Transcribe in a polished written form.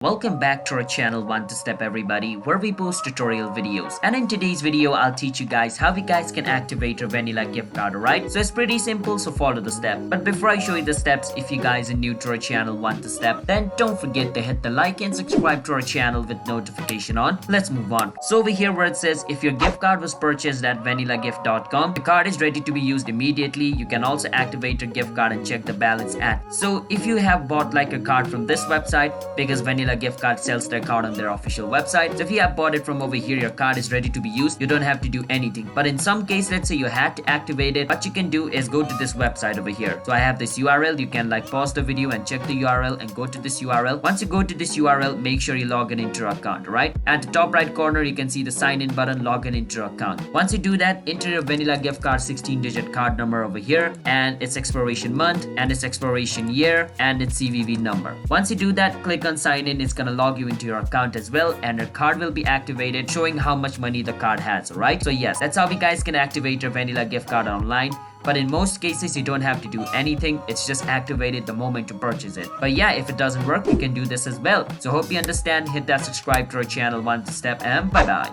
Welcome back to our channel One to Step everybody, where we post tutorial videos. And in today's video I'll teach you guys how you guys can activate your vanilla gift card, alright? So it's pretty simple, so follow the step. But before I show you the steps, if you guys are new to our channel One to Step, then don't forget to hit the like and subscribe to our channel with notification on. Let's move on. So over here where it says if your gift card was purchased at vanillagift.com, the card is ready to be used immediately. You can also activate your gift card and check the balance at. So if you have bought like a card from this website, because Vanilla Gift Card sells their card on their official website, so if you have bought it from over here, your card is ready to be used. You don't have to do anything. But in some case, let's say you had to activate it, what you can do is go to this website over here. So I have this URL. You can like pause the video and check the URL and go to this URL. Once you go to this URL, make sure you log in into your account, right? At the top right corner, you can see the sign in button, log in into your account. Once you do that, enter your Vanilla Gift Card 16-digit card number over here and its expiration month and its expiration year and its CVV number. Once you do that, click on sign in. It's gonna log you into your account as well, and your card will be activated, showing how much money the card has. Alright, so yes, that's how you guys can activate your Vanilla Gift Card online. But in most cases, you don't have to do anything. It's just activated the moment you purchase it. But yeah, if it doesn't work, you can do this as well. So hope you understand. Hit that subscribe to our channel One Step, and bye bye.